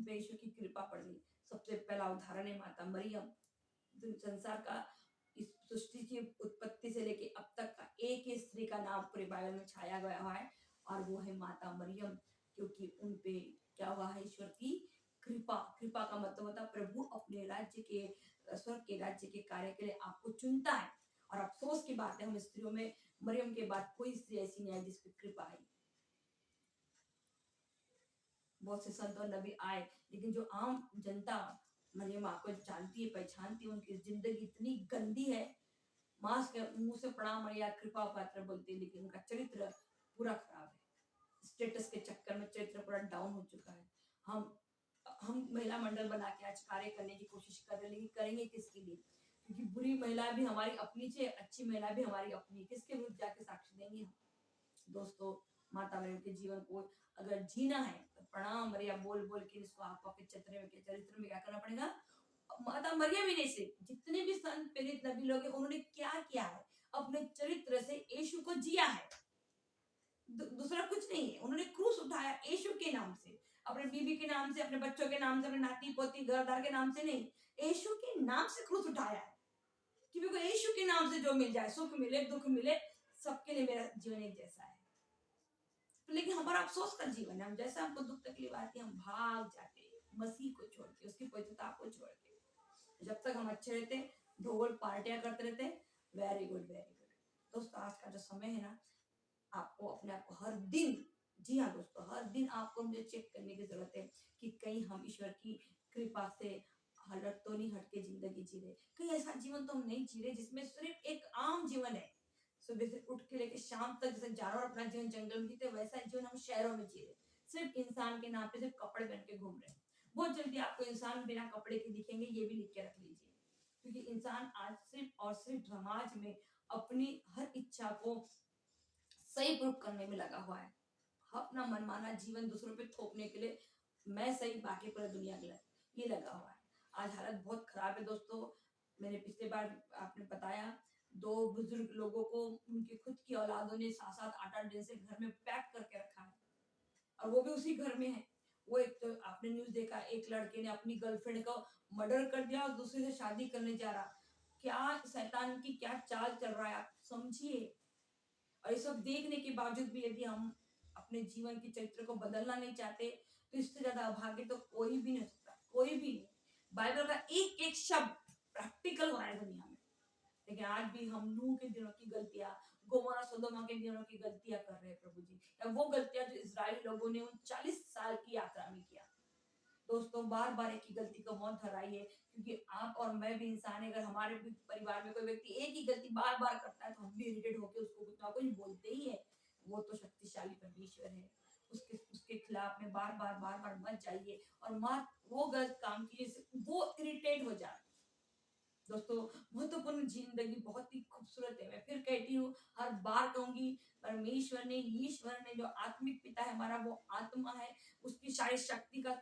पे यीशु की कृपा पड़ गई। सबसे पहला उदाहरण है माता मरियम। संसार का इस सृष्टि की उत्पत्ति से लेके अब तक का एक ही स्त्री का नाम पूरे बाइबल में छाया गया हुआ है और वो है माता मरियम, क्योंकि उन पे क्या हुआ है, ईश्वर की कृपा। कृपा का मतलब होता है प्रभु अपने राज्य के, स्वर्ग के राज्य के कार्य के लिए आपको चुनता है। और अफसोस की बात है, हम स्त्रियों में मरियम के बाद कोई स्त्री ऐसी नहीं आई जिस पे कृपा आई। बहुत से संत और नबी आए, लेकिन जो आम जनता मरियम को जानती है, पहचानती है, उनकी जिंदगी इतनी गंदी है, मांस के मुंह से प्रणाम मरिया कृपा पात्र बोलते हैं, लेकिन उनका चरित्र पूरा खराब है। स्टेटस के चक्कर में चरित्र पूरा डाउन हो चुका है। हम महिला मंडल बना के आज कार्य करने की कोशिश कर रहे हैं, लेकिन करेंगे किसके लिए? क्योंकि बुरी महिला भी हमारी अपनी से, अच्छी महिला भी हमारी अपनी, किसके विरुद्ध जाके साक्ष्य देंगे हम? दोस्तों, माता मरियम के जीवन को अगर जीना है तो प्रणाम मरिया बोल बोल के इसको आपको अपने चरित्र में क्या करना पड़ेगा? माता मरियम ही नहीं से जितने भी संत प्रेरित नबी लोग हैं, उन्होंने क्या किया है? अपने चरित्र से यीशु को जिया है, दूसरा कुछ नहीं है। उन्होंने क्रूस उठाया यीशु के नाम से, अपने बीबी के नाम से, अपने बच्चों के नाम से, अपने नाती पोती घरदार के नाम से नहीं, यीशु के नाम से क्रूस उठाया है। क्योंकि यीशु के नाम से जो मिल जाए, सुख मिले दुख मिले, सबके लिए मेरा जीवन एक जैसा है। लेकिन हमारा अफसोस का जीवन है, हम जैसा हमको दुख तकलीफ आती है हम भाग जाते हैं मसीह को छोड़ के, उसकी पवित्रता को छोड़ के। जब तक हम अच्छे रहते, ढोल पार्टियां करते रहते, वेरी गुड वेरी गुड। दोस्तों, आज का जो समय है ना, आपको अपने आप को हर दिन, जी हाँ दोस्तों, हर दिन आपको मुझे चेक करने की जरूरत है कि कहीं हम ईश्वर की कृपा से हलट तो नहीं हटके जिंदगी जी रहे। कहीं ऐसा जीवन तो हम नहीं जी रहे जिसमें सिर्फ एक आम जीवन है, सुबह से उठ के लेके शाम तक जैसे जानवर अपना जीवन जंगल में जीते, वैसा जीवन हम शहरों में जी रहे, सिर्फ इंसान के नाम पे सिर्फ कपड़े पहन के घूम रहे हैं। बहुत जल्दी आपको इंसान बिना कपड़े के दिखेंगे, ये भी लिख के रख लीजिए, क्योंकि इंसान आज सिर्फ और सिर्फ समाज में अपनी हर इच्छा को सही प्रूव करने में लगा हुआ है, अपना मनमाना जीवन दूसरों पे थोपने के लिए, मैं सही बाकी पूरी दुनिया गलत, ये लगा हुआ है। आज हालत बहुत खराब है दोस्तों। मैंने पिछले बार आपने बताया, 2 बुजुर्ग लोगों को उनकी खुद की औलादों ने 7-7 8-8 दिन से घर में पैक करके रखा है, और वो भी उसी घर में है। वो एक तो आपने न्यूज़ देखा, एक लड़के ने अपनी गर्लफ्रेंड को मर्डर कर दिया और दूसरे से शादी करने जा रहा। क्या शैतान की क्या चाल चल रहा है, आप समझिए। और ये सब देखने के बावजूद भी यदि हम अपने जीवन के चरित्र को बदलना नहीं चाहते, तो इससे ज्यादा अभागे तो कोई भी नहीं हो सकता, कोई भी नहीं। बाइबल का एक एक शब्द प्रैक्टिकल हो रहा है दुनिया में, लेकिन आज भी हम नूह के दिनों की गलतियां, गोमोरा सोदोमा के दिनों की गलतियां कर रहे हैं प्रभु जी, या वो गलतियां जो इजराइली लोगों ने उन 40 साल की यात्रा में किया। दोस्तों, बार बार एक ही गलती को मौत हराइए, क्योंकि आप और मैं भी इंसान है। अगर हमारे भी परिवार में कोई व्यक्ति एक ही गलती बार बार करता है, तो हम भी इरिटेट होकर उसको कुछ ना कुछ बोलते ही है। वो तो शक्तिशाली परमेश्वर है, उसके खिलाफ में बार बार मत जाइए और मत वो गलत काम कीजिए, वो इरिटेट हो जाए। दोस्तों, महत्वपूर्ण जिंदगी बहुत ही खूबसूरत है। मैं फिर कहती हूँ, हर बार कहूंगी, परमेश्वर ने, ईश्वर ने जो आत्मिक पिता है हमारा, वो आत्मा है, उसकी सारी शक्ति का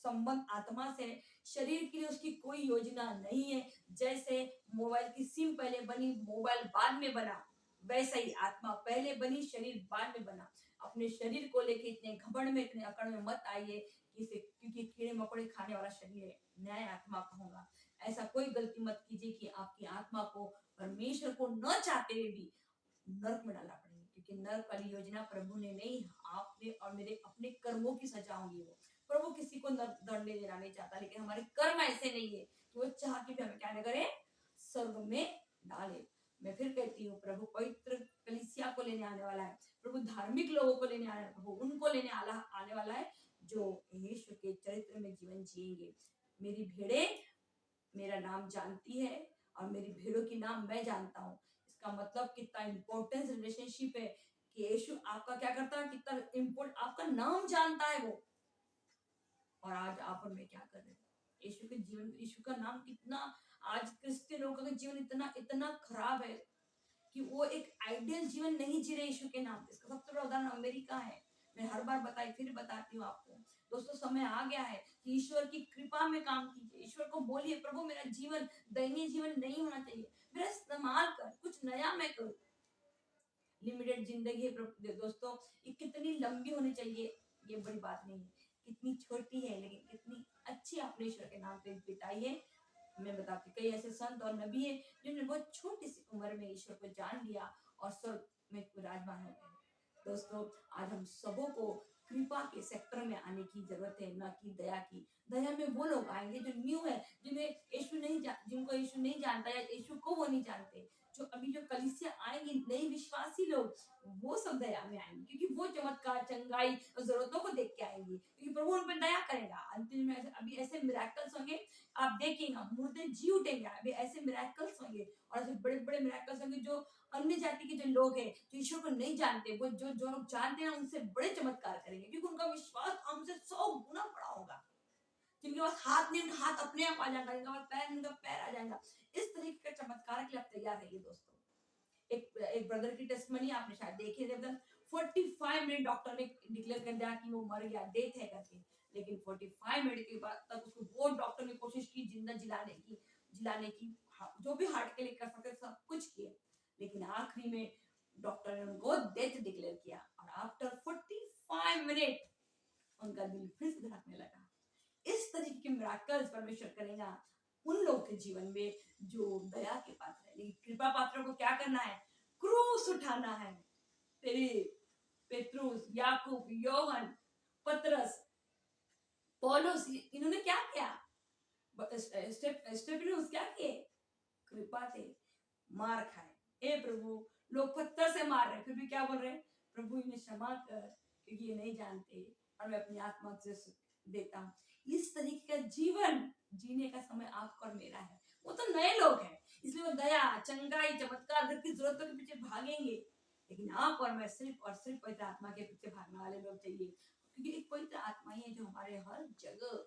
संबंध आत्मा से है। शरीर के लिए उसकी कोई योजना नहीं है। जैसे मोबाइल की सिम पहले बनी, मोबाइल बाद में बना, वैसा ही आत्मा पहले बनी, शरीर बाद में बना। अपने शरीर को लेके इतने घमंड में, इतने अकड़ में मत आइए, क्योंकि कीड़े मकोड़े खाने वाला शरीर है, न्याय आत्मा का होगा। ऐसा कोई गलती मत कीजिए कि आपकी आत्मा को परमेश्वर को न चाहते हुए भी नरक में डालना पड़ेगा, क्योंकि नरक वाली योजना प्रभु ने नहीं, आपने और मेरे अपने कर्मों की सजा होगी। वो प्रभु किसी को दंड देना नहीं चाहता, लेकिन हमारे कर्म ऐसे नहीं है कि वो चाह के भी हमें क्या न करे, स्वर्ग में डाले। मैं फिर कहती हूँ, प्रभु पवित्र कलीसिया को लेने आने वाला है, प्रभु धार्मिक लोगों को लेने आने, प्रभु उनको लेने आने वाला है जो यीशु के चरित्र में जीवन जिएंगे। मेरी भेड़े मेरा नाम जानती है और मेरी भेड़ों की नाम मैं जानता हूँ। इसका मतलब कितना इंपॉर्टेंस रिलेशनशिप है कि यीशु आपका क्या करता है, कितना इंपॉर्टेंट, आपका नाम जानता है वो। और आज आप और मैं क्या कर रहे हैं? यीशु के जीवन, यीशु का नाम कितना, आज क्रिश्चियन लोगों का जीवन इतना इतना खराब है कि वो एक आइडियल जीवन नहीं जी रहे यीशु के नाम पे। इसका सबसे बड़ा उदाहरण अमेरिका है। मैं हर बार बताई, फिर बताती हूँ आपको। दोस्तों, समय आ गया है कि ईश्वर की कृपा में काम कीजिए। ईश्वर को बोलिए, प्रभु मेरा जीवन दयनीय जीवन नहीं होना चाहिए, मेरा इस्तेमाल कर, कुछ नया मैं करूँ। लिमिटेड जिंदगी है दोस्तों, ये कितनी लंबी होनी चाहिए ये बड़ी बात नहीं है। कितनी छोटी है लेकिन कितनी अच्छी आपने ईश्वर के नाम पे बिताई है। मैं बताती कई ऐसे संत और नबी है जिन्होंने बहुत छोटी सी उम्र में ईश्वर को जान लिया और स्वर्ग में विराजमान हो गए। दोस्तों, आज हम सबों को कृपा के सेक्टर में आने की जरूरत है, न कि दया की। दया में वो लोग आएंगे जो न्यू है, जिनको यीशु नहीं जानता या यीशु को वो नहीं जानते। जो अभी जो कलीसिया आएंगे नए विश्वासी लोग, वो सब दया में आएंगे क्योंकि वो चमत्कार, चंगाई और जरूरतों को देख के आएंगे क्योंकि प्रभु उन पर दया करेगा। अंतिम में अभी ऐसे मिराकल्स होंगे, आप देखेंगे मुर्दे जी उठेंगे, अभी ऐसे मिराकल्स होंगे और ऐसे बड़े बड़े मिराकल्स होंगे जो अन्य जाति के जो लोग हैं जो ईश्वर को नहीं जानते, वो जो लोग जानते हैं उनसे बड़े चमत्कार करेंगे क्योंकि उनका विश्वास हमसे 100 गुना बड़ा होगा। जिनके पास हाथ नहीं, उनका हाथ अपने आप आ जाएगा, जिनके पास पैर नहीं, उनका पैर आ जाएगा। इस तरीके के चमत्कार के लिए आप तैयार रहिए दोस्तों। एक ब्रदर की टेस्टमनी आपने शायद देखी है, 45 मिनट डॉक्टर ने डिक्लेयर कर दिया कि वो मर गया, डेथ है करके, लेकिन 45 मिनट के बाद तक उसको वो डॉक्टर ने कोशिश की जिंदा जिलाने की जो भी हार्ट के लिए कर सकते सब कुछ किए, लेकिन आखिरी में डॉक्टर ने उनको डेथ डिक्लेयर किया और आफ्टर 45 मिनट उनका दिल फिर से धड़कने लगा। इस तरीके के मिराकल्स परमेश्वर करेगा उन लोगों के जीवन में जो दया के पात्र है। लेकिन कृपा पात्रों को क्या करना है? क्रूस उठाना है। तेरे पेत्रुस, याकूब, योहन, पतरस, पौलुस, इन्होंने क्या किया? स्टेफनुस क्या किए? कृपा थे, मार खाए। हे प्रभु, लोग पत्थर से मार रहे फिर भी क्या बोल रहे हैं? प्रभु इन्हें क्षमा कर क्योंकि ये नहीं जानते और मैं अपनी आत्मा से देता हूँ। इस तरीके का जीवन जीने का समय आपका और मेरा है। वो तो नए लोग हैं, इसलिए वो दया, चंगाई, चमत्कार की जरूरतों के पीछे भागेंगे, लेकिन आप और मैं सिर्फ और सिर्फ पवित्र आत्मा के पीछे भागने वाले लोग चाहिए क्योंकि एक पवित्र आत्मा ही है जो हमारे हर जगह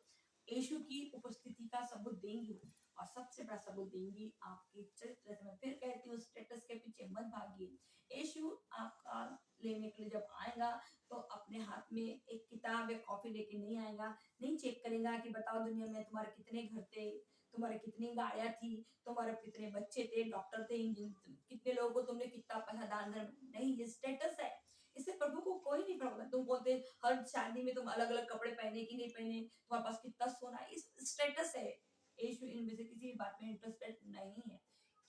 यीशु की उपस्थिति का सबूत देंगी और सबसे बड़ा सबूत देंगी आपके चरित्र से। मैं फिर कहती हूँ, स्टेटस के पीछे मत भागिए। यीशु आपका लेने के लिए जब आएगा तो अपने हाथ में एक किताब या कॉपी लेके नहीं आएगा, नहीं चेक करेगा कि बताओ दुनिया में तुम्हारे कितने घर थे, तुम्हारे कितनी गाड़ियां थी, तुम्हारे कितने बच्चे थे, डॉक्टर थे, इंजीनियर, कितने लोगों को तुमने कितना पैसा दान दिया। नहीं, ये स्टेटस है, इससे प्रभु को कोई नहीं प्रॉब्लम। तुम बोलते हर शादी में तुम अलग अलग कपड़े पहने कि नहीं पहने, तुम्हारे पास कितना सोना है, इस स्टेटस है। यीशु इनमें से किसी बात में इंटरेस्टेड नहीं है।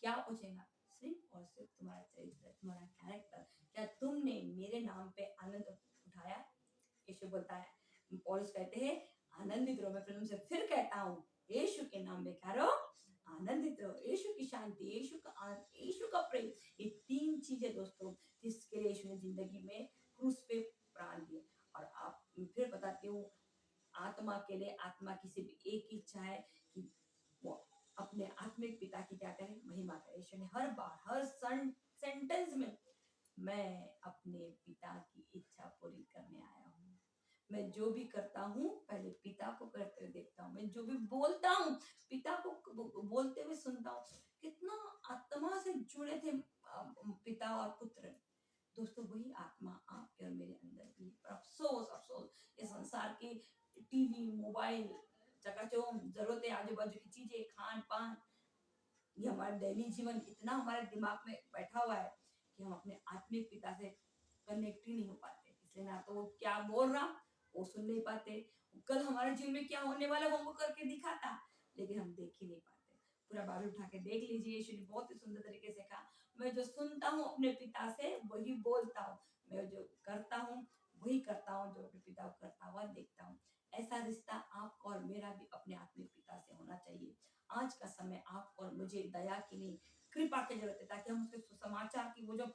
क्या पूछेगा? सिर्फ और सिर्फ तुम्हारा चरित्र, तुम्हारा कैरेक्टर। क्या तुमने मेरे नाम पे आनंद उठाया? यीशु बोलता है, पौलुस कहते हैं आनंदित रहो। मैं फिल्म से फिर कहता हूँ, यीशु के नाम में क्या रहो? आनंदित रहो। यीशु की शांति, यीशु का प्रेम, ये 3 चीजें दोस्तों जिसके लिए यीशु ने जिंदगी में क्रूस पे प्राण दिए। और आप फिर बताती हूँ, आत्मा के लिए आत्मा की सिर्फ एक ही इच्छा है कि वो अपने आत्मिक पिता की क्या करे? महिमा करे। यीशु ने हर बार हर सेंटेंस में मैं अपने पिता की इच्छा पूरी करने आया हूँ। मैं जो भी करता हूँ पहले पिता को करते हुए देखता हूँ। मैं जो भी बोलता हूँ पिता को बोलते हुए सुनता हूँ। कितना आत्मा से जुड़े थे पिता और पुत्र। दोस्तों, वही आत्मा आपके और मेरे अंदर भी। पर अफसोस ये संसार के टीवी, मोबाइल, चकाचौंध, जरूरतें, आजू बाजू की चीजें, खान पान, ये हमारा दैनिक जीवन इतना हमारे दिमाग में बैठा हुआ है कि हम अपने आत्मिक पिता से कनेक्ट ही नहीं हो पाते। इसलिए ना तो वो क्या बोल रहा वो सुन नहीं पाते, कल हमारे जीवन में क्या होने वाला वो हमको करके दिखाता, लेकिन हम देख ही नहीं पाते। पूरा बाइबल उठा के देख लीजिए, यीशु ने बहुत ही सुंदर तरीके से कहा, मैं जो सुनता हूँ अपने पिता से वही बोलता हूँ, मैं जो करता हूँ वही करता हूँ, जो अपने पिता को करता हुआ देखता हूँ। ऐसा रिश्ता आपको और मेरा भी अपने आत्मिक पिता से होना चाहिए। आज का समय आपको और मुझे दया की नहीं, कृपा की जरूरत है ताकि हम उसके सुसमाचार की वो जो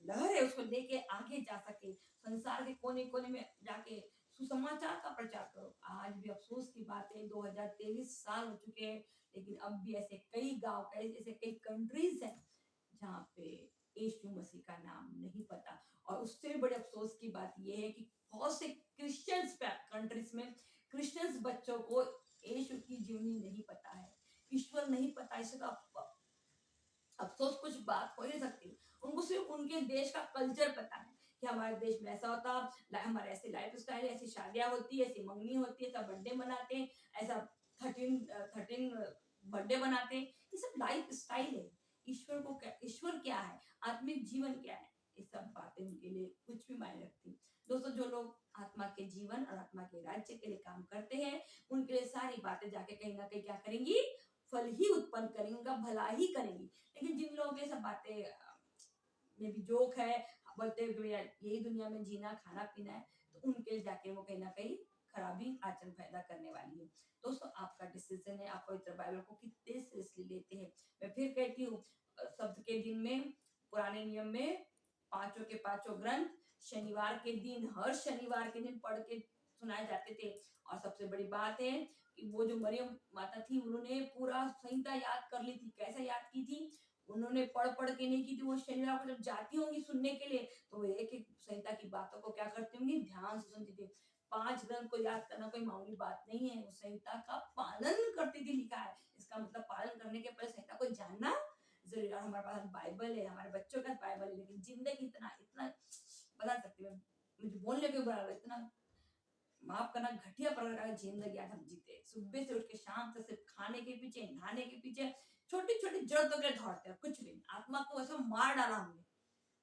लहर है उसको लेके आगे जा सके, संसार के कोने कोने में जाके सुसमाचार का प्रचार करो। आज भी अफसोस की बात है, 2023 साल हो चुके हैं, लेकिन अब भी ऐसे कई गांव, ऐसे कई कंट्रीज हैं जहाँ पे यीशु मसीह का नाम नहीं पता। और उससे भी बड़े अफसोस की बात यह है कि बहुत से क्रिश्चियंस कंट्रीज में क्रिश्चियंस बच्चों को यीशु की जीवनी नहीं पता है, ईश्वर नहीं पता। इसका अफसोस कुछ बात हो नहीं सकती। उनको सिर्फ उनके देश का कल्चर पता है कि हमारे देश में ऐसा होता, हमारे ऐसे लाइफ स्टाइल है, ऐसी शादियां होती है, ऐसी मंगनी होती है, ऐसा बर्थडे मनाते हैं, ऐसा 13 बर्थडे बनाते हैं। ये सब लाइफ स्टाइल है। ईश्वर क्या है, आत्मिक जीवन क्या है, ये सब बातें उनके लिए कुछ भी मायने रखती। दोस्तों, जो लोग आत्मा के जीवन और आत्मा के राज्य के लिए काम करते हैं, उनके लिए सारी बातें जाके कहीं ना कहीं क्या करेंगी, फल ही उत्पन्न करेंगी, उनका भला ही करेंगी। लेकिन जिन लोगों के सब बातें में भी जोक है, बोलते हैं कि भैया यही दुनिया में जीना खाना पीना है, तो उनके लिए जाके वो कहीं ना कहीं खराबी आचरण पैदा करने वाली है। दोस्तों आपका डिसीजन है, आप पवित्र बाइबल को कितने सीरियसली लेते हैं। मैं फिर कहती हूँ, शब्द के दिन में पुराने नियम में पांचों के पांचों ग्रंथ शनिवार के दिन, हर शनिवार के दिन पढ़ के सुनाए जाते थे। और सबसे बड़ी बात है कि वो जो मरियम माता थी, उन्होंने पूरा संहिता याद कर ली थी। कैसे याद की थी? उन्होंने पढ़ पढ़ के नहीं की थी, वो शनिवार को जब जाती होंगी सुनने के लिए, तो वो एक एक संहिता की बातों को क्या करती होंगी, ध्यान से सुनती थी। 5 ग्रंथ को याद करना कोई मामूली बात नहीं है, वो संहिता का पालन करती थी, लिखा है। इसका मतलब पालन करने के पहले संहिता को जानना जरूरी है। हमारे पास बाइबल है, हमारे बच्चों का बाइबल है, लेकिन जिंदगी इतना इतना बता सकती है, मुझे बोलने के बराबर इतना माफ करना घटिया प्रकार का जिंदगी आज हम जीते। सुबह से उठ के शाम तक सिर्फ खाने के पीछे, नहाने के पीछे, छोटी छोटी जरूरतों के दौड़ते हैं, कुछ भी आत्मा को ऐसा मार डाला हमने।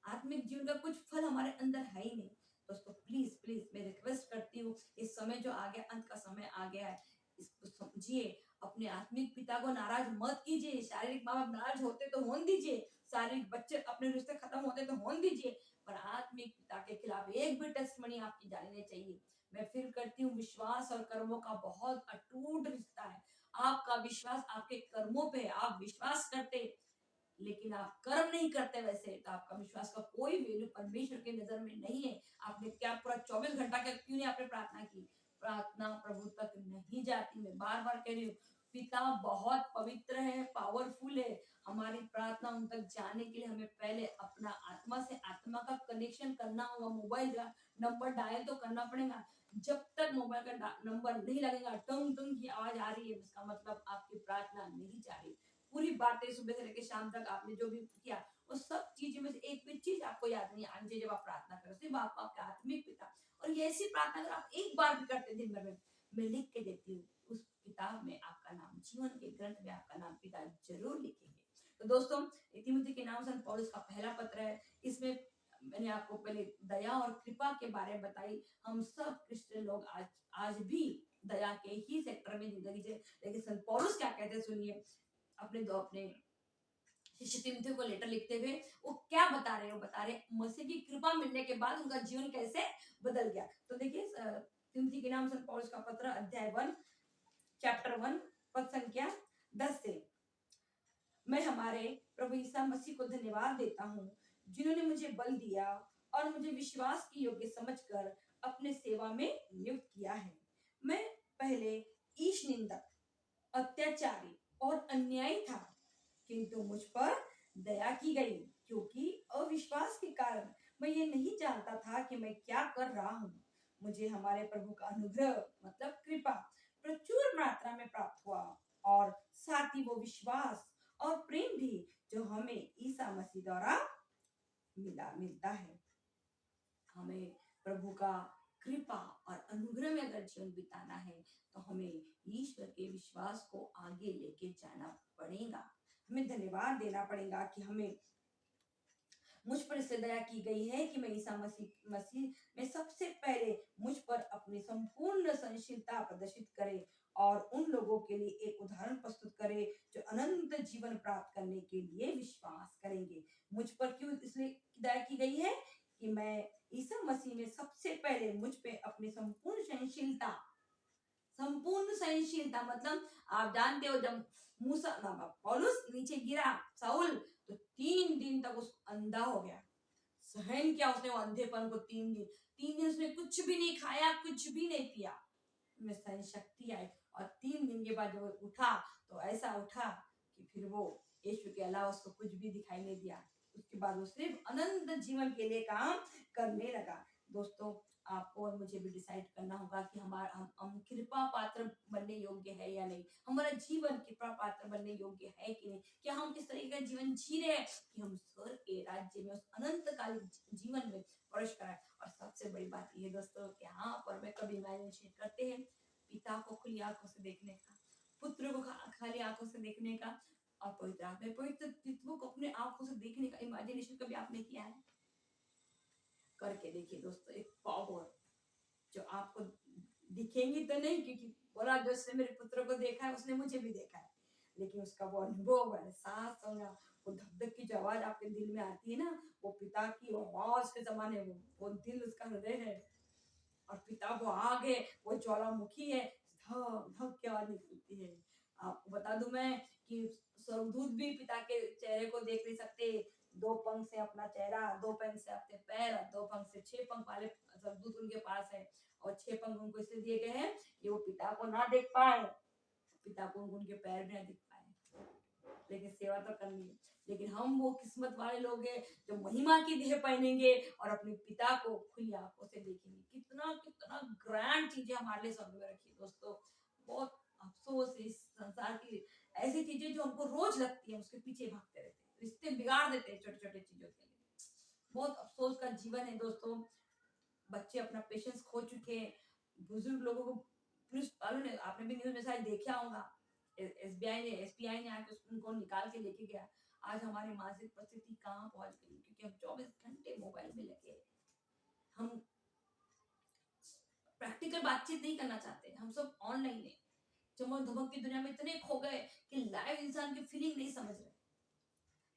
आत्मिक जीवन का कुछ फल हमारे अंदर है ही नहीं। दोस्तों प्लीज प्लीज मैं रिक्वेस्ट करती हूँ, इस समय जो आ गया, अंत का समय आ गया है, इसको समझिए। अपने आत्मिक पिता को नाराज मत कीजिए। शारीरिक माँ बाप नाराज होते तो होने दीजिए, शारीरिक बच्चे अपने रिश्ते खत्म होते तो होने दीजिए, पर आत्मिक पिता के खिलाफ एक भी टेस्टमनी आपकी जानी नहीं चाहिए। मैं फिर करती हूँ, विश्वास और कर्मों का बहुत अटूट रिश्ता है। आपका विश्वास आपके कर्मों पे है। आप विश्वास करते लेकिन आप कर्म नहीं करते वैसे, तो आपका विश्वास का कोई वैल्यू परमेश्वर की नजर में नहीं है। आपने क्या पूरा 24 घंटा का क्यों नहीं आपने प्रार्थना की? प्रार्थना प्रभु तक नहीं जाती। मैं बार बार कह रही हूँ, पिता बहुत पवित्र है, पावरफुल है। हमारी प्रार्थना उन तक जाने के लिए हमें पहले अपना आत्मा से आत्मा का कनेक्शन करना होगा। मोबाइल का नंबर डायल तो करना पड़ेगा। जब तक मोबाइल का नंबर नहीं लगेगा, टंग टंग की आवाज आ रही है, इसका मतलब आपकी प्रार्थना नहीं जा रही। पूरी बातें सुबह से लेकर शाम तक आपने जो भी किया, वो सब चीजों में से एक भी चीज आपको याद नहीं आनी चाहिए जब आप प्रार्थना करो। सिर्फ आप आपके आत्मिक पिता, और ये ऐसी प्रार्थना अगर आप एक बार भी करते दिन भर में, मैं लिख के देती हूँ, उस किताब में आपका नाम, जीवन के ग्रंथ में आपका नाम पिता जरूर लिखेंगे। तो दोस्तों, तीमुथियुस के नाम संत पौलुस का पहला पत्र है। इसमें मैंने आपको पहले दया और कृपा के बारे में बताई। हम सब क्रिश्चियन लोग आज भी दया के ही सेक्टर में जिंदगी जी, लेकिन संत पौलुस क्या कहते हैं सुनिए। अपने शिष्य तीमुथियुस को लेटर लिखते हुए वो क्या बता रहे हैं? वो बता रहे मसीह की कृपा मिलने के बाद उनका जीवन कैसे बदल गया। तो देखिए, तीमुथियुस के नाम संत पौलुस का पत्र, अध्याय 1 चैप्टर 1 पद संख्या 10 से। मैं हमारे प्रभु यीशु मसीह को धन्यवाद देता हूँ, जिन्होंने मुझे बल दिया और मुझे विश्वास की योग्य समझकर अपने सेवा में नियुक्त किया है। मैं पहले ईश निंदक, अत्याचारी और अन्यायी था, किंतु मुझ पर दया की गई, क्योंकि अविश्वास के कारण मैं ये नहीं जानता था कि मैं क्या कर रहा हूँ। मुझे हमारे प्रभु का अनुग्रह मतलब कृपा प्रचुर मात्रा में प्राप्त हुआ, और साथ ही वो विश्वास और प्रेम भी जो हमें ईसा मसीह द्वारा मिलता है। हमें प्रभु का कृपा और अनुग्रह में अगर जीवन बिताना है, तो हमें ईश्वर के विश्वास को आगे लेके जाना पड़ेगा। हमें धन्यवाद देना पड़ेगा कि हमें मुझ पर इससे दया की गई है कि मैं ईसा मसीह में सबसे पहले मुझ पर अपनी संपूर्ण सहनशीलता प्रदर्शित करे और उन लोगों के लिए एक उदाहरण प्रस्तुत करे जो अनंत जीवन प्राप्त करने के लिए विश्वास करेंगे। मुझ पर क्यों इसलिए दया की गई है कि मैं ईसा मसीह में सबसे पहले मुझ पे अपनी संपूर्ण सहनशीलता मतलब आप जानते हो, जब मूसा पौलुस नीचे गिरा साउल, तो 3 दिन तक उसको अंधा हो गया। सहन किया उसने वो अंधेपन को 3 दिन उसने कुछ भी नहीं खाया, कुछ भी नहीं पिया, में सहन शक्ति आई। और 3 दिन के बाद जब वो उठा, तो ऐसा उठा कि फिर वो यीशु के अलावा उसको कुछ भी दिखाई नहीं दिया। उसके बाद वो सिर्फ अनंत जीवन के लिए काम करने लगा। दोस्तों, आपको और मुझे भी डिसाइड करना होगा कि हम कृपा पात्र बनने योग्य है या नहीं। हमारा जीवन कृपा पात्र बनने योग्य है कि नहीं। क्या हम इस तरीके का जीवन जी रहे हैं कि हम स्वर्ग के राज्य में, उस अनंतकालिक जीवन में प्रवेश कराएं। और सबसे बड़ी बात ये दोस्तों, यहाँ पर मैं कभी इमेजिनेशन करते हैं पिता को खुली आंखों से देखने का, पुत्र को खाली आंखों से देखने का, और पवित्र तत्वों को अपने आंखों से देखने का इमेजिनेशन कभी आपने किया है? करके देखिए दोस्तों, एक पावर जो आपको दिखेंगी तो नहीं, क्योंकि बोला जिसने मेरे पुत्र को देखा है उसने मुझे भी देखा है, लेकिन उसका वो अनुभव, एहसास होगा, वो धक धक की जो आवाज आपके दिल में आती है ना, वो पिता की आवाज के जमाने, वो दिल उसका हृदय है, और पिता वो आग है, वो ज्वालामुखी है, धक धक की आवाज निकलती है। आपको बता दूं मैं कि स्वर्गदूत भी पिता के चेहरे को देख नहीं सकते। दो पंख से अपना चेहरा, दो पंख से अपने पैर, दो पंख से 6 पंख वाले स्वर्गदूत उनके पास है, और 6 पंख उनको इसलिए दिए गए हैं कि वो पिता को ना देख पाए, पिता को उनके पैर भी ना दिख पाए, लेकिन सेवा तो करनी है। लेकिन हम वो किस्मत वाले लोग हैं जो महिमा की देह पहनेंगे और अपने पिता को खुली आंखों से देखेंगे। कितना कितना ग्रैंड चीजें हमारे लिए स्वर्ग में रखी है दोस्तों। बहुत अफसोस इस संसार की ऐसी चीजें जो हमको रोज लगती है, उसके पीछे भागते रहते हैं, रिश्ते बिगाड़ देते हैं छोटे छोटे चीजों के लिए। बहुत अफसोस का जीवन है दोस्तों। बच्चे अपना पेशेंस खो चुके हैं, बुजुर्ग लोगों को पुलिस वालों ने, आपने भी न्यूज में शायद देखा होगा, एसबीआई ने आके उनको निकाल के लेके गया। आज हमारी मानसिक परिस्थिति कहाँ पहुंच गई, क्योंकि हम 24 घंटे मोबाइल में लगे, हम प्रैक्टिकल बातचीत नहीं करना चाहते, हम सब ऑनलाइन है, चमक धमक की दुनिया में इतने खो गए कि लाइव इंसान की फीलिंग नहीं समझ रहे।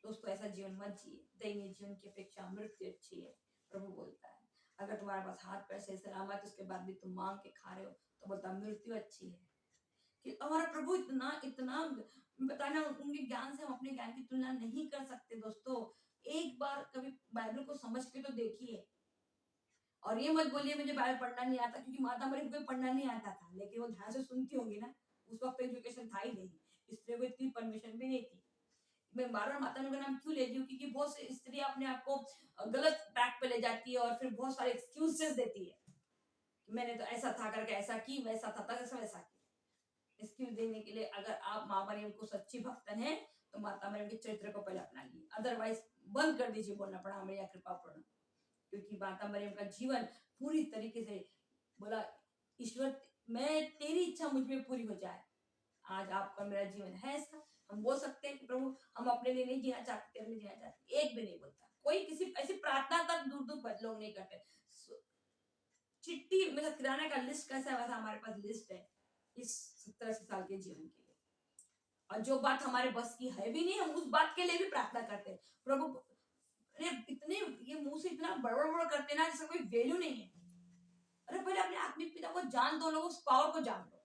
दोस्तों ऐसा जीवन मत जिए, दैनिक जीवन की अपेक्षा मृत्यु अच्छी है। प्रभु बोलता है अगर तुम्हारे पास हाथ पैर सही सलामत उसके बाद भी तुम मांग के खा रहे हो, तो बोलता मृत्यु अच्छी है। कि हमारा प्रभु इतना इतना बताना, उनके ज्ञान से हम अपने ज्ञान की तुलना नहीं कर सकते दोस्तों। एक बार कभी बाइबल को समझ के तो देखिए, और ये मत बोलिए मुझे बाइबल पढ़ना नहीं आता, क्योंकि माता मरियम को पढ़ना नहीं आता था, लेकिन वो ध्यान से सुनती होगी ना, उस वक्त एजुकेशन था ही नहीं, स्त्रियों को इतनी परमिशन भी नहीं थी। मैं बार बार माता का नाम क्यों ले रही हूँ, क्योंकि बहुत सी स्त्रियां अपने आप को गलत ट्रैक पे ले जाती है और फिर बहुत सारे एक्सक्यूजेस देती है, मैंने तो ऐसा था करके ऐसा की, वैसा था वैसा की। एक्सक्यूज देने के लिए अगर आप माँ मरियम को सच्ची भक्तन है तो माता मरियम के चरित्र को पहले अपना लीजिए, अदरवाइज बंद कर दीजिए बोलना पड़ा हमें या कृपा पूर्ण, क्योंकि माता मरियम का जीवन पूरी तरीके से बोला ईश्वर मैं तेरी इच्छा मुझ में पूरी हो जाए। आज आपका मेरा जीवन है ऐसा, हम बोल सकते हैं कि प्रभु हम अपने लिए नहीं जीना चाहते, अपने जीना चाहते, एक भी नहीं बोलता कोई, किसी ऐसी प्रार्थना तक दूर दूर लोग नहीं करते। चिट्ठी मेरा किराने का लिस्ट कैसा है वैसा हमारे पास लिस्ट है इस 70-80 साल के जीवन के लिए, और जो बात हमारे बस की है भी नहीं, हम उस बात के लिए भी प्रार्थना करते हैं। प्रभु अरे इतने ये मुंह से इतना बड़बड़ करते ना जिसका कोई वैल्यू नहीं है। अरे पहले अपने आत्मिक पिता को जान दो, लोगों उस पावर को जान लो,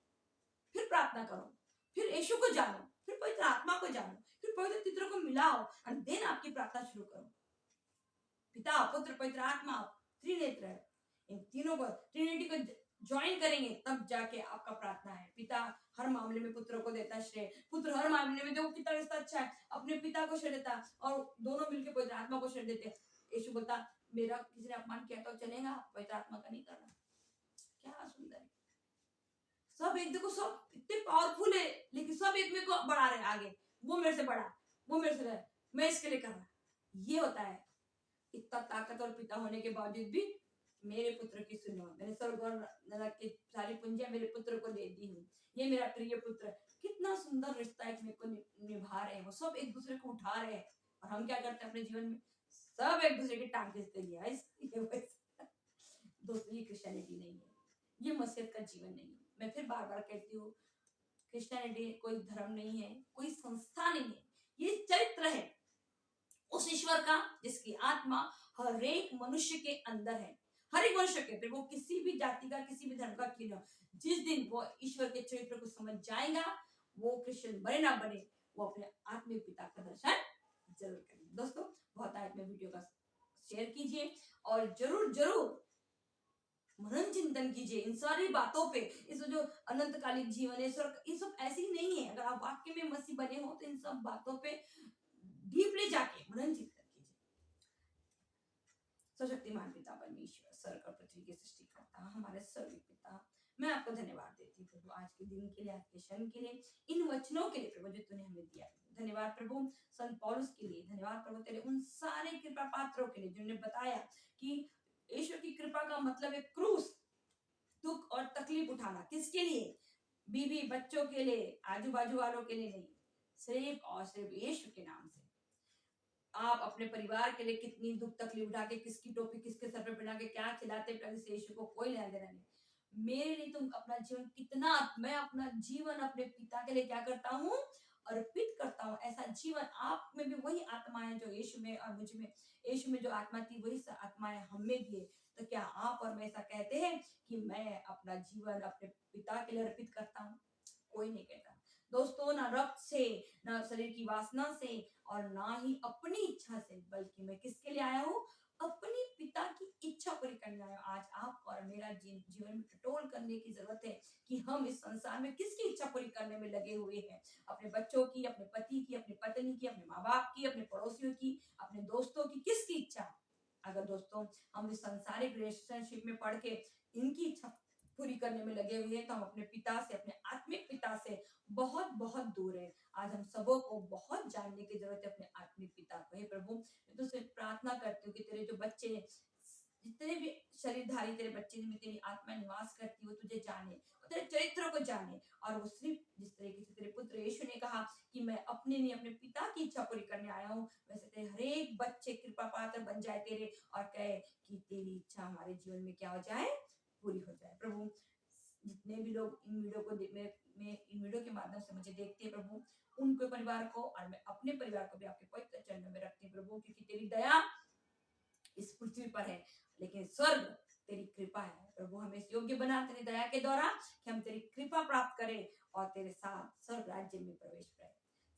फिर प्रार्थना करो, फिर यीशु को जानो, फिर पवित्र आत्मा को जानो, फिर पवित्र चित्र को मिलाओ, और देन आपकी प्रार्थना शुरू करो। पिता पुत्र पवित्र आत्मा त्रिनेत्र है, इन तीनों को ट्रिनिटी को ज्वाइन करेंगे तब जाके आपका प्रार्थना है। पिता हर मामले में पुत्र को देता श्रेय, पुत्र हर मामले में देखो कितना रिश्ता अच्छा है, अपने पिता को श्रेय देता और दोनों मिलकर पवित्र आत्मा को श्रेय देते। यीशु बोलता मेरा किसी ने अपमान किया तो चलेगा, पवित्र आत्मा का नहीं करना। क्या सुंदर है, सब एक देखो सब इतने पावरफुल है, लेकिन सब एक में को बढ़ा रहे आगे, वो मेरे से बड़ा, वो मेरे से बड़ा, मैं इसके लिए कर रहा। ये होता है इतना ताकत और पिता होने के बावजूद भी मेरे पुत्र की सुनो, मैंने स्वर्ग और नरक की सारी पूंजियां मेरे पुत्र को दे दी हूँ, ये मेरा प्रिय पुत्र। कितना सुंदर रिश्ता है, मेरे को निभा रहे हैं, वो सब एक दूसरे को उठा रहे हैं, और हम क्या करते हैं अपने जीवन में, सब एक दूसरे की टांग खींचते हैं। दोस्तों ये क्रिश्चियनिटी नहीं है, ये मसीहत का जीवन नहीं है। मैं फिर बार बार कहती हूँ क्रिश्चियनिटी कोई धर्म नहीं है, कोई संस्था नहीं है, ये चरित्र है उस ईश्वर का जिसकी आत्मा हर एक मनुष्य के अंदर है, हर एक मनुष्य के, फिर वो किसी भी जाति का किसी भी धर्म का क्यों ना, जिस दिन वो ईश्वर के चरित्र को समझ जाएगा, वो क्रिश्चियन बने ना बने, वो अपने आत्मिक पिता का दर्शन जरूर करेंगे। दोस्तों बहुत आज में वीडियो का शेयर कीजिए और जरूर जरूर मनन चिंतन कीजिए इन सारी बातों पे। इस जो अनंतकालिक जीवन है ये सब ऐसे ही नहीं है, अगर आप वाक्य में मसीह बने हो तो इन सब बातों पे डीपली जाके मनन चिंतन कीजिए। सशक्तिमान पिता परमेश्वर स्वर्ग और पृथ्वी के सृष्टिकर्ता हमारे स्वर्गीय पिता, मैं आपको धन्यवाद देती हूँ प्रभु आज के दिन के लिए, आज के क्षण के लिए, इन वचनों के लिए प्रभु जो तूने हमें दिया। धन्यवाद प्रभु संत पौलुस के लिए, धन्यवाद प्रभु तेरे उन सारे कृपा पात्रों के लिए जिन्होंने बताया कि ईश्वर की कृपा का मतलब है क्रूस, दुख और तकलीफ उठाना। किसके लिए? बीवी बच्चों के लिए, आजू बाजू वालों के लिए नहीं, सिर्फ और सिर्फ यीशु के नाम से। आप अपने परिवार के लिए कितनी दुख तकलीफ उठा के, किसकी टोपी किसके सर पे पहना के क्या खिलाते पिलाते, यीशु को कोई लेना देना नहीं। मेरे लिए तुम अपना जीवन कितना, मैं अपना जीवन अपने पिता के लिए क्या करता हूँ, अर्पित करता हूँ। ऐसा जीवन आप में भी वही आत्मा है जो यीशु में और मुझ में, यीशु में जो आत्मा थी वही आत्माएं हम में भी है। तो क्या आप और मैं ऐसा कहते हैं कि मैं अपना जीवन अपने पिता के लिए अर्पित करता हूँ? कोई नहीं कहता दोस्तों, ना रक्त से, ना शरीर की वासना से, और ना ही अपनी इच्छा से, बल्कि मैं किसके लिए आया हूँ, अपनी पिता की इच्छा पूरी करने आया हूँ। आज आप और मेरा जीवन में टटोल करने की जरूरत है कि हम इस संसार में किसकी इच्छा पूरी करने में लगे हुए हैं। अपने बच्चों की, अपने पति की, अपनी पत्नी की, अपने माँ बाप की, अपने पड़ोसियों की, अपने दोस्तों की, किसकी इच्छा? अगर दोस्तों हम इस संसारिक रिलेशनशिप में पढ़ के इनकी इच्छा पूरी करने में लगे हुए हैं, तो हम अपने पिता से, अपने आत्मिक पिता से बहुत बहुत दूर है। आज हम सबों को बहुत जानने की जरूरत है अपने आत्मिक पिता को। हे प्रभु, मैं तुझसे प्रार्थना करती हूँ कि तेरे जो बच्चे, जितने भी शरीरधारी तेरे बच्चे में तेरी आत्मा निवास करती है, वो तुझे जाने, वो तेरे चरित्र को जाने, और वो सिर्फ जिस तरीके से तेरे पुत्र यीशु ने कहा कि मैं अपने नहीं अपने पिता की इच्छा पूरी करने आया हूँ, वैसे तेरे हरेक बच्चे कृपा पात्र बन जाए तेरे, और कहे कि तेरी इच्छा हमारे जीवन में क्या हो जाए, पूरी हो जाए। प्रभु, जितने भी लोग इन वीडियो को में इन वीडियो के माध्यम से मुझे देखते हैं प्रभु, उनके परिवार को और मैं अपने परिवार को भी आपके पवित्र चरणों में रखती हूँ प्रभु, क्योंकि तेरी दया इस पृथ्वी पर है, लेकिन स्वर्ग तेरी कृपा है। प्रभु, हमें इस योग्य बना तेरी दया के द्वारा कि हम तेरी कृपा प्राप्त करें और तेरे साथ स्वर्ग राज्य में प्रवेश करें।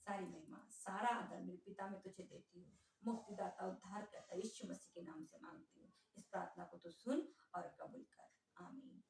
सारी महिमा, सारा आदर मेरे पिता में तुझे देती हूँ। मुक्तिदाता, उद्धार करता यीशु मसीह के नाम से मांगती हूँ। इस प्रार्थना को तो सुन और कबूल कर। आमीन।